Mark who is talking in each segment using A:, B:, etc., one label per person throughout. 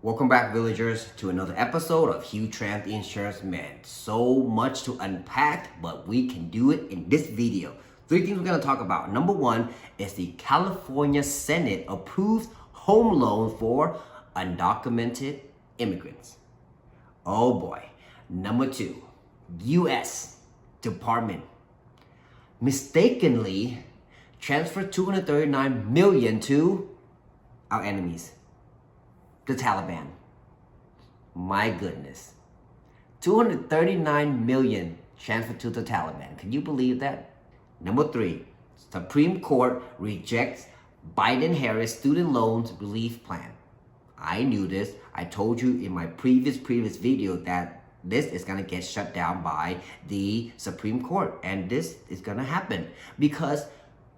A: Welcome back, villagers, to another episode of Hugh Tran, the Insurance Man. So much to unpack, but we can do it in this video. Three things we're going to talk about. Number one is the California Senate approves home loan for undocumented immigrants. Oh boy. Number two, U.S. Department mistakenly transferred $239 million to our enemies, the Taliban. My goodness. 239 million transferred to the Taliban. Can you believe that? Number three, Supreme Court rejects Biden-Harris student loans relief plan. I knew this. I told you in my previous video that this is going to get shut down by the Supreme Court. And this is going to happen because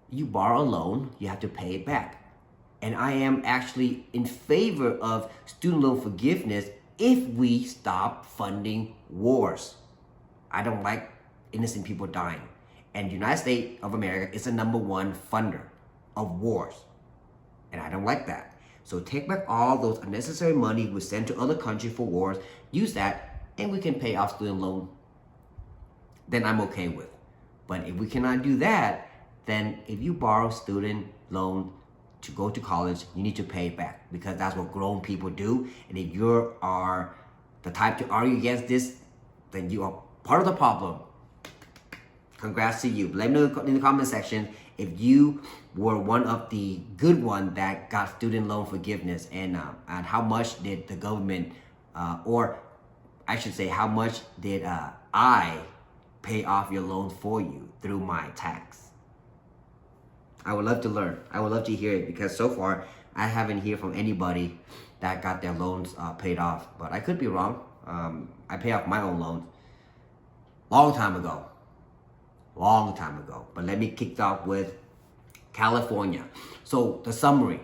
A: you borrow a loan, you have to pay it back. And I am actually in favor of student loan forgiveness if we stop funding wars. I don't like innocent people dying. And the United States of America is the #1 funder of wars. And I don't like that. So take back all those unnecessary money we send to other countries for wars, use that, and we can pay off student loan. Then I'm okay with. But if we cannot do that, then if you borrow student loan to go to college, you need to pay it back because that's what grown people do. And if you are the type to argue against this, then you are part of the problem. Congrats to you. Let me know in the comment section if you were one of the good ones that got student loan forgiveness and how much did the government, or I should say, how much did I pay off your loan for you through my tax? I would love to learn. I would love to hear it because so far I haven't heard from anybody that got their loans paid off. But I could be wrong. I pay off my own loans long time ago. But let me kick off with California. So the summary.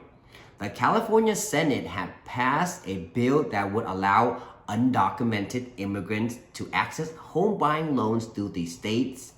A: The California Senate had passed a bill that would allow undocumented immigrants to access home buying loans through the state's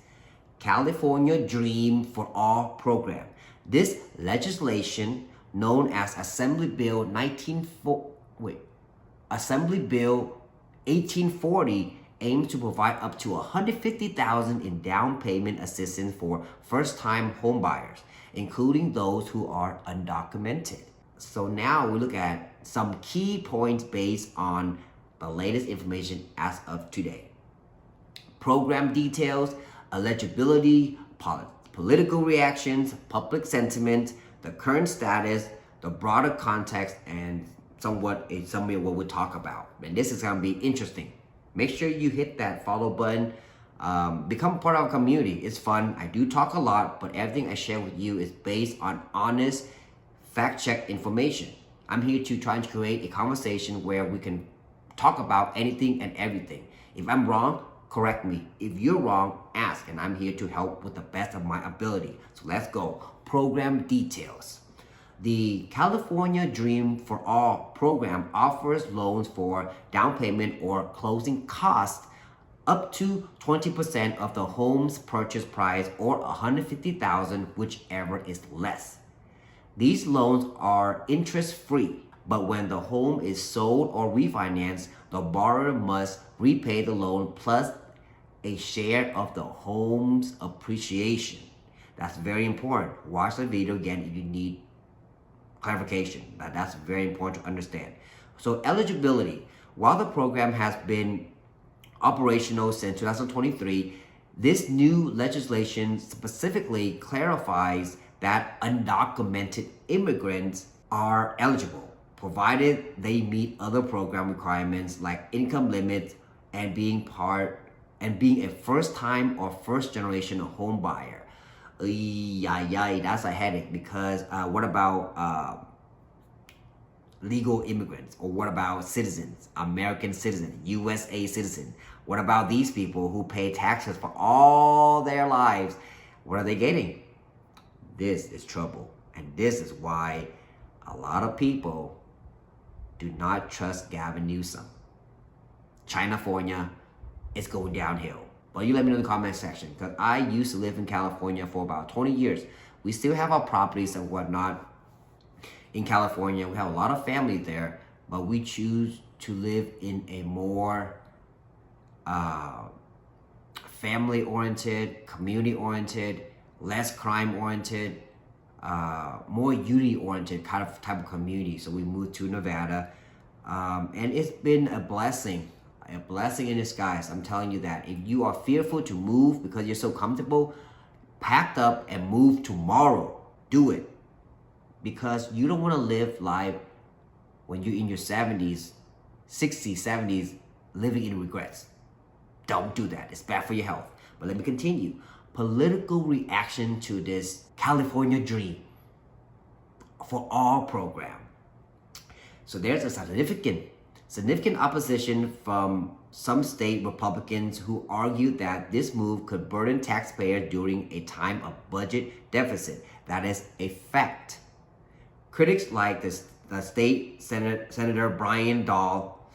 A: California Dream for All program. This legislation, known as Assembly Bill 1840, aims to provide up to $150,000 in down payment assistance for first-time homebuyers, including those who are undocumented. So now we look at some key points based on the latest information as of today. Program details, eligibility, political reactions, public sentiment, the current status, the broader context, and somewhat a summary of what we talk about. And this is going to be interesting. Make sure you hit that follow button. Become part of our community. It's fun. I do talk a lot, but everything I share with you is based on honest, fact-checked information. I'm here to try and create a conversation where we can talk about anything and everything. If I'm wrong, correct me. If you're wrong, ask, and I'm here to help with the best of my ability. So let's go. Program details. The California Dream for All program offers loans for down payment or closing costs up to 20% of the home's purchase price or $150,000, whichever is less. These loans are interest-free, but when the home is sold or refinanced, the borrower must repay the loan plus a share of the home's appreciation. That's very important. Watch the video again if you need clarification. That's very important to understand. So eligibility. While the program has been operational since 2023, this new legislation specifically clarifies that undocumented immigrants are eligible, provided they meet other program requirements like income limits and being a first-time or first-generation home buyer. That's a headache because what about legal immigrants? Or what about citizens, American citizens, USA citizens? What about these people who pay taxes for all their lives? What are they getting? This is trouble. And this is why a lot of people do not trust Gavin Newsom. California is going downhill. But you let me know in the comment section, because I used to live in California for about 20 years. We still have our properties and whatnot in California. We have a lot of family there, but we choose to live in a more family-oriented, community-oriented, less crime-oriented, more unity-oriented kind of type of community. So we moved to Nevada, and it's been a blessing in disguise. I'm telling you that. If you are fearful to move because you're so comfortable, pack up and move tomorrow. Do it. Because you don't want to live life when you're in your 70s, 60s, 70s, living in regrets. Don't do that. It's bad for your health. But let me continue. Political reaction to this California Dream for All program. So there's a significant opposition from some state Republicans who argued that this move could burden taxpayers during a time of budget deficit. That is a fact. Critics like the state Senator Brian Dahl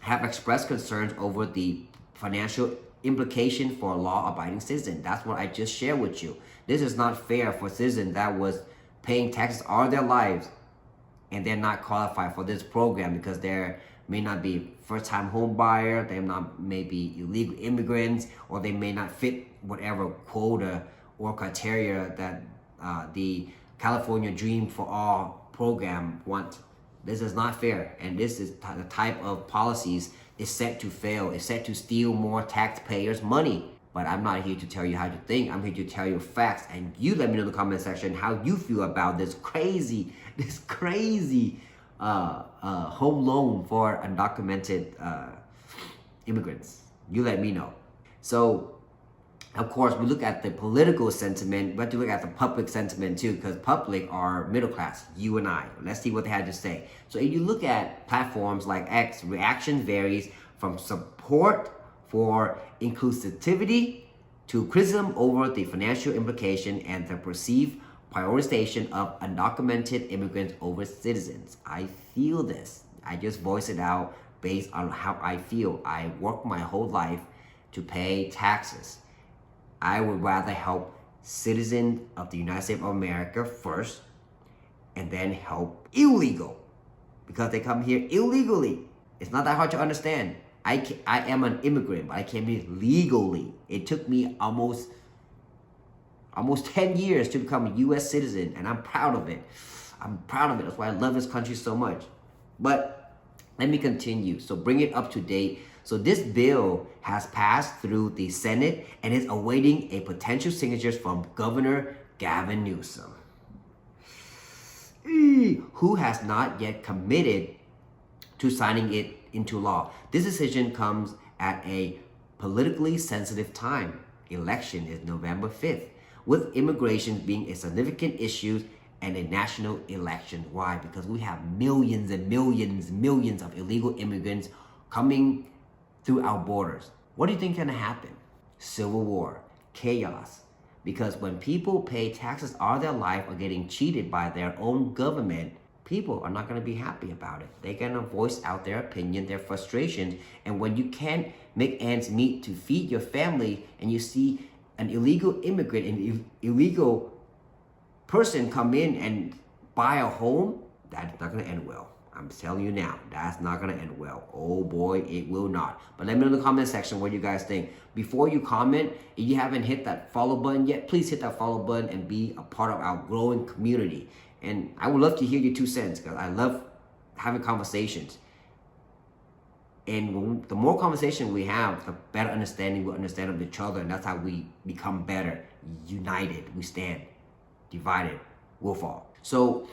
A: have expressed concerns over the financial implication for a law-abiding citizen. That's what I just shared with you. This is not fair for citizens that was paying taxes all their lives and they're not qualified for this program because they may not be first-time home buyer, they may be illegal immigrants, or they may not fit whatever quota or criteria that the California Dream for All program wants. This is not fair, and this is the type of policies is set to fail. It's set to steal more taxpayers' money. But I'm not here to tell you how to think. I'm here to tell you facts, and you let me know in the comment section how you feel about this crazy home loan for undocumented immigrants. You let me know. So, of course, we look at the political sentiment, but to look at the public sentiment too, because public are middle class, you and I. Let's see what they had to say. So if you look at platforms like X, reaction varies from support for inclusivity to criticism over the financial implication and the perceived prioritization of undocumented immigrants over citizens. I feel this. I just voice it out based on how I feel. I worked my whole life to pay taxes. I would rather help citizens of the United States of America first and then help illegal because they come here illegally. It's not that hard to understand. I am an immigrant, but I came here legally. It took me almost 10 years to become a U.S. citizen, and I'm proud of it. That's why I love this country so much. But let me continue. So bring it up to date. So this bill has passed through the Senate and is awaiting a potential signatures from Governor Gavin Newsom, who has not yet committed to signing it into law. This decision comes at a politically sensitive time. Election is November 5th, with immigration being a significant issue and a national election. Why? Because we have millions and millions of illegal immigrants coming through our borders. What do you think is gonna happen? Civil war, chaos. Because when people pay taxes all their life or getting cheated by their own government, people are not gonna be happy about it. They're gonna voice out their opinion, their frustrations. And when you can't make ends meet to feed your family and you see an illegal immigrant, an illegal person come in and buy a home, that's not gonna end well. I'm telling you now, that's not gonna end well. Oh boy, it will not. But let me know in the comment section what you guys think. Before you comment, if you haven't hit that follow button yet, please hit that follow button and be a part of our growing community. And I would love to hear your 2 cents because I love having conversations. And the more conversation we have, the better understanding we'll understand of each other. And that's how we become better. United, we stand. Divided, we'll fall. So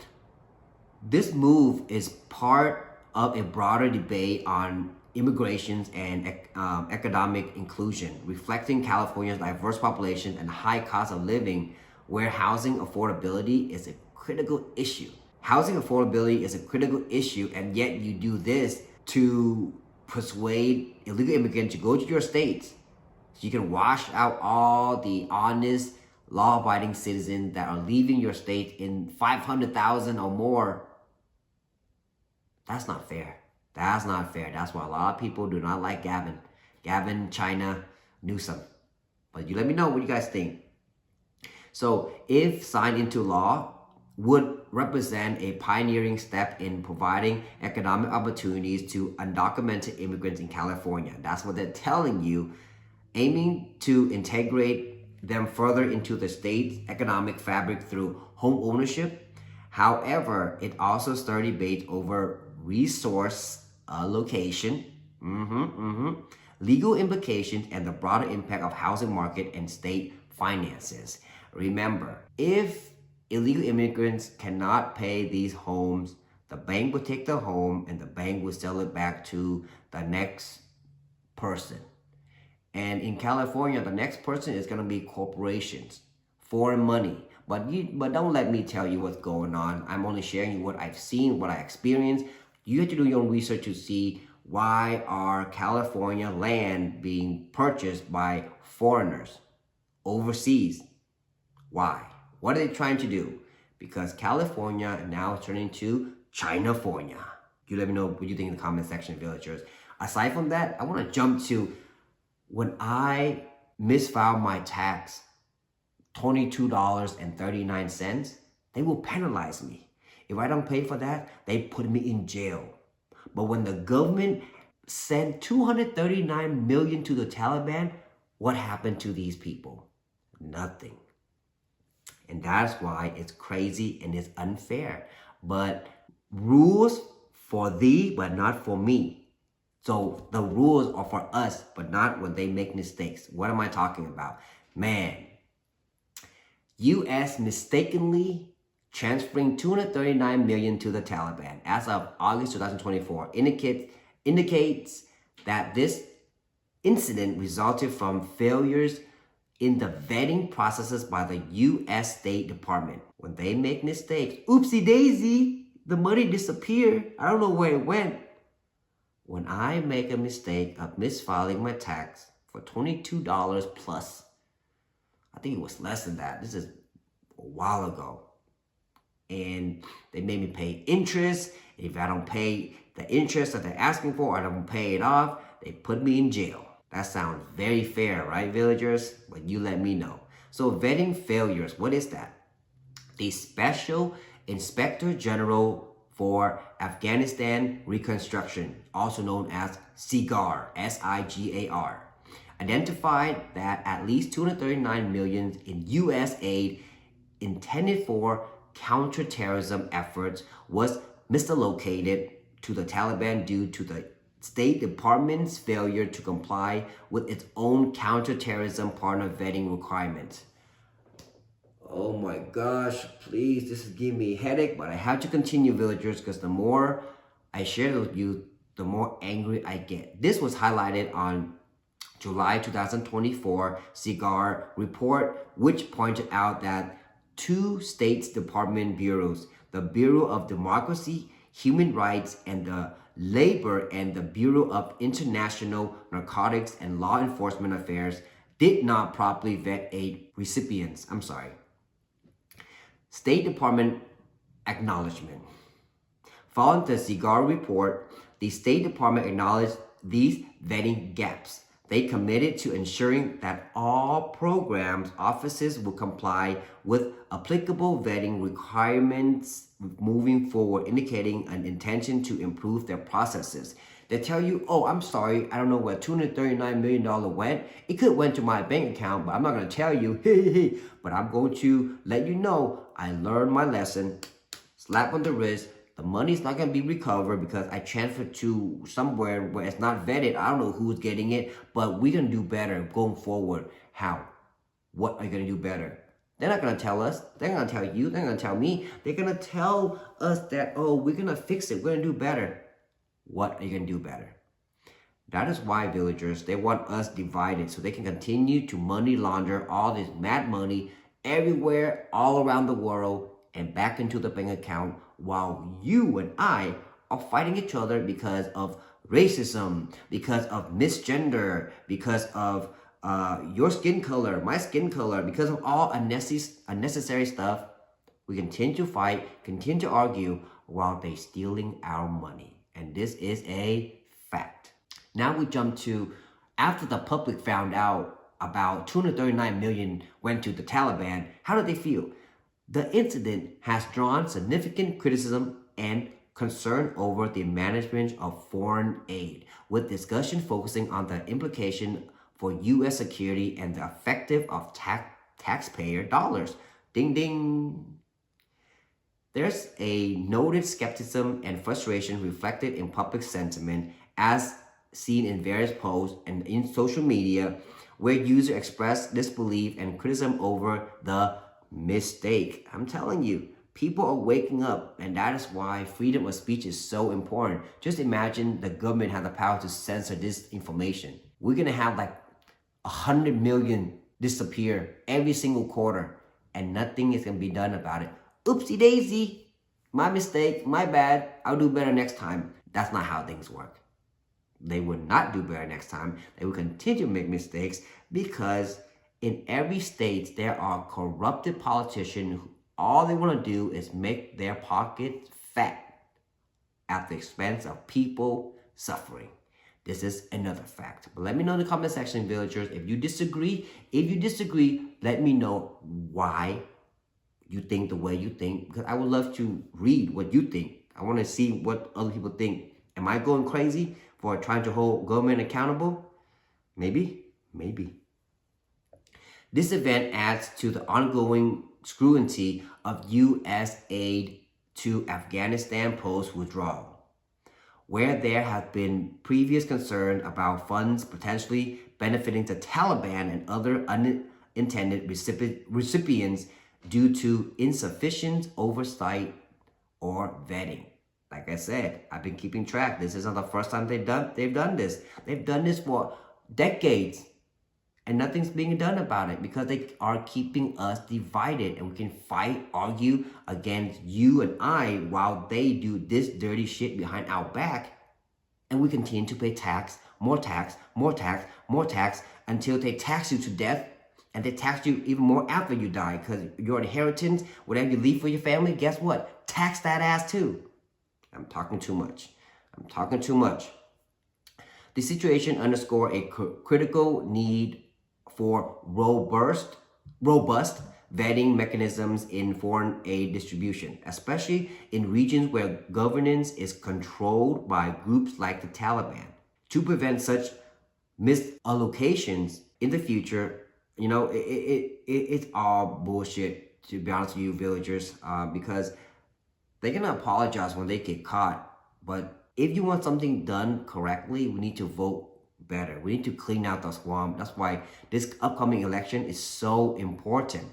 A: this move is part of a broader debate on immigration and economic inclusion, reflecting California's diverse population and high cost of living, where housing affordability is a critical issue. Housing affordability is a critical issue, and yet you do this to persuade illegal immigrants to go to your states so you can wash out all the honest, law-abiding citizens that are leaving your state in 500,000 or more. That's not fair. That's not fair. That's why a lot of people do not like Gavin, China, Newsom. But you let me know what you guys think. So if signed into law, would represent a pioneering step in providing economic opportunities to undocumented immigrants in California. That's what they're telling you, aiming to integrate them further into the state's economic fabric through home ownership. However, it also stirred debate over resource allocation, legal implications, and the broader impact of housing market and state finances. Remember, if illegal immigrants cannot pay these homes, the bank will take the home and the bank will sell it back to the next person. And in California, the next person is going to be corporations, foreign money. But don't let me tell you what's going on. I'm only sharing you what I've seen, what I experienced. You have to do your own research to see why are California land being purchased by foreigners overseas. Why? What are they trying to do? Because California now is turning to Chinafornia. You let me know what you think in the comment section, villagers. Aside from that, I want to jump to when I misfiled my tax, $22.39, they will penalize me. If I don't pay for that, they put me in jail. But when the government sent $239 million to the Taliban, what happened to these people? Nothing. And that's why it's crazy and it's unfair. But rules for thee, but not for me. So the rules are for us, but not when they make mistakes. What am I talking about? Man, U.S. mistakenly transferring $239 million to the Taliban as of August 2024 indicates that this incident resulted from failures in the vetting processes by the U.S. State Department. When they make mistakes, oopsie daisy, the money disappeared. I don't know where it went. When I make a mistake of misfiling my tax for $22 plus, I think it was less than that. This is a while ago. And they made me pay interest. If I don't pay the interest that they're asking for, I don't pay it off, they put me in jail. That sounds very fair, right, villagers? But you let me know. So vetting failures, what is that? The Special Inspector General for Afghanistan Reconstruction, also known as SIGAR, S-I-G-A-R, identified that at least $239 million in U.S. aid intended for counterterrorism efforts was mislocated to the Taliban due to the State Department's failure to comply with its own counterterrorism partner vetting requirements. Oh my gosh, please, this is giving me a headache, but I have to continue, villagers, because the more I share with you, the more angry I get. This was highlighted on July 2024 SIGAR report, which pointed out that two State Department bureaus, the Bureau of Democracy, Human Rights, and the Labor and the Bureau of International Narcotics and Law Enforcement Affairs, did not properly vet aid recipients. State Department acknowledgement. Following the SIGAR report, the State Department acknowledged these vetting gaps. They committed to ensuring that all programs offices will comply with applicable vetting requirements moving forward, indicating an intention to improve their processes. They tell you, oh, I'm sorry, I don't know where $239 million went. It could have went to my bank account, but I'm not going to tell you, but I'm going to let you know I learned my lesson. Slap on the wrist. The money's not going to be recovered because I transferred to somewhere where it's not vetted. I don't know who's getting it, but we're going to do better going forward. How? What are you going to do better? They're not going to tell us. They're going to tell you. They're going to tell me. They're going to tell us that, oh, we're going to fix it. We're going to do better. What are you going to do better? That is why, villagers, they want us divided so they can continue to money launder all this mad money everywhere, all around the world, and back into the bank account, while you and I are fighting each other because of racism, because of misgender, because of your skin color, my skin color, because of all unnecessary stuff. We continue to fight, continue to argue while they're stealing our money. And this is a fact. Now we jump to after the public found out about $239 million went to the Taliban. How did they feel? The incident has drawn significant criticism and concern over the management of foreign aid, with discussion focusing on the implication for U.S. security and the effective of taxpayer dollars. Ding ding. There's a noted skepticism and frustration reflected in public sentiment as seen in various posts and in social media where users express disbelief and criticism over the mistake. I'm telling you, people are waking up, and that is why freedom of speech is so important. Just imagine the government had the power to censor this information. We're gonna have like 100 million disappear every single quarter, and nothing is gonna be done about it. Oopsie daisy, my mistake, my bad, I'll do better next time. That's not how things work. They would not do better next time. They will continue to make mistakes because in every state there are corrupted politicians who all they want to do is make their pockets fat at the expense of people suffering. This is another fact. But let me know in the comment section, villagers, if you disagree. If you disagree, let me know why you think the way you think, because I would love to read what you think. I want to see what other people think. Am I going crazy for trying to hold government accountable? Maybe. This event adds to the ongoing scrutiny of U.S. aid to Afghanistan post-withdrawal, where there has been previous concern about funds potentially benefiting the Taliban and other unintended recipients due to insufficient oversight or vetting. Like I said, I've been keeping track. This isn't the first time they've done this. They've done this for decades, and nothing's being done about it because they are keeping us divided, and we can fight, argue against you and I while they do this dirty shit behind our back, and we continue to pay tax, more tax, more tax, more tax until they tax you to death. And they tax you even more after you die, because your inheritance, whatever you leave for your family, guess what? Tax that ass too. I'm talking too much. The situation underscores a critical need for robust vetting mechanisms in foreign aid distribution, especially in regions where governance is controlled by groups like the Taliban. To prevent such misallocations in the future, you know, it's all bullshit, to be honest with you, villagers, because they're gonna apologize when they get caught. But if you want something done correctly, we need to vote better. We need to clean out the swamp. That's why this upcoming election is so important.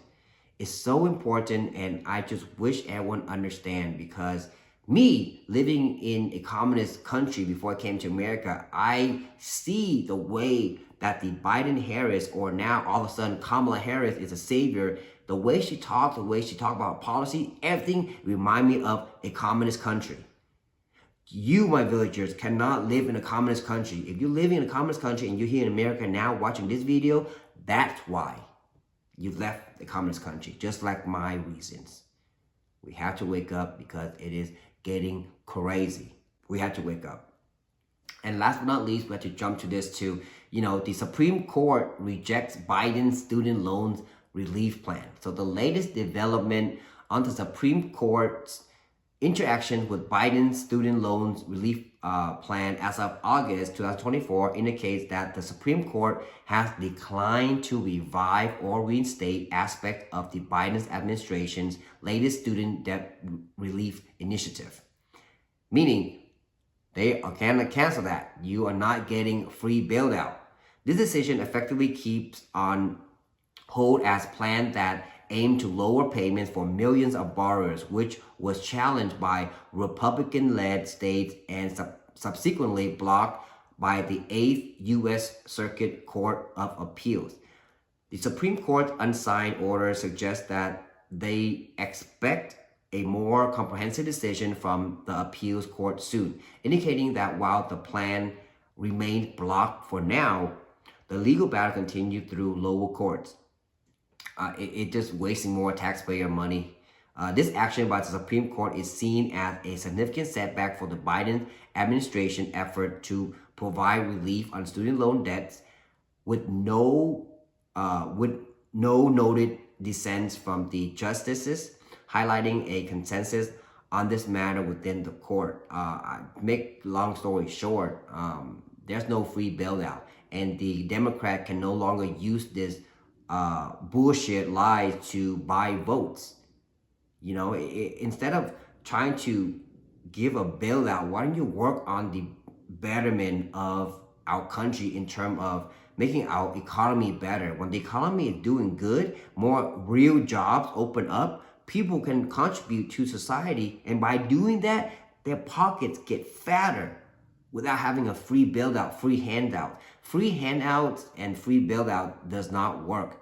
A: It's so important, and I just wish everyone understand, because me living in a communist country before I came to America, I see the way that the Biden-Harris, or now all of a sudden Kamala Harris, is a savior. The way she talks, about policy, everything remind me of a communist country. You, my villagers, cannot live in a communist country. If you're living in a communist country and you're here in America now watching this video, that's why you've left the communist country, just like my reasons. We have to wake up because it is getting crazy. We have to wake up. And last but not least, we have to jump to this too. You know, the Supreme Court rejects Biden's student loans relief plan. So the latest development on the Supreme Court's interaction with Biden's student loans relief plan as of August 2024 indicates that the Supreme Court has declined to revive or reinstate aspects of the Biden administration's latest student debt relief initiative. Meaning, they can cancel that. You are not getting free bailout. This decision effectively keeps on hold as plans that aim to lower payments for millions of borrowers, which was challenged by Republican-led states and subsequently blocked by the 8th U.S. Circuit Court of Appeals. The Supreme Court's unsigned order suggests that they expect a more comprehensive decision from the appeals court soon, indicating that while the plan remains blocked for now, the legal battle continues through lower courts. It just wasting more taxpayer money. This action by the Supreme Court is seen as a significant setback for the Biden administration effort to provide relief on student loan debts, with no noted dissents from the justices. highlighting a consensus on this matter within the court. Make long story short, there's no free bailout, and the Democrat can no longer use this bullshit lies to buy votes. You know, instead of trying to give a bailout, why don't you work on the betterment of our country in terms of making our economy better? When the economy is doing good, more real jobs open up, people can contribute to society, and by doing that, their pockets get fatter without having a free bailout, free handout. Free handouts and free bailout does not work.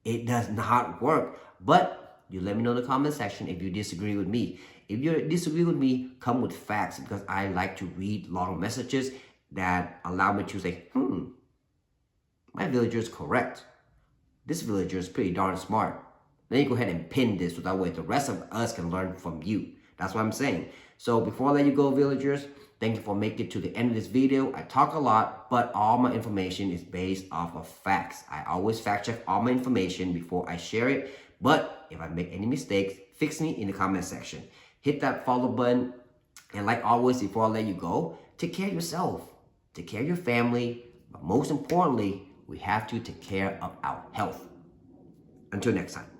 A: It does not work. But you let me know in the comment section if you disagree with me. If you disagree with me, come with facts, because I like to read long messages that allow me to say, my villager is correct. This villager is pretty darn smart. Then you go ahead and pin this so that way the rest of us can learn from you. That's what I'm saying. So before I let you go, villagers, thank you for making it to the end of this video. I talk a lot, but all my information is based off of facts. I always fact check all my information before I share it. But if I make any mistakes, fix me in the comment section. Hit that follow button. And like always, before I let you go, take care of yourself. Take care of your family. But most importantly, we have to take care of our health. Until next time.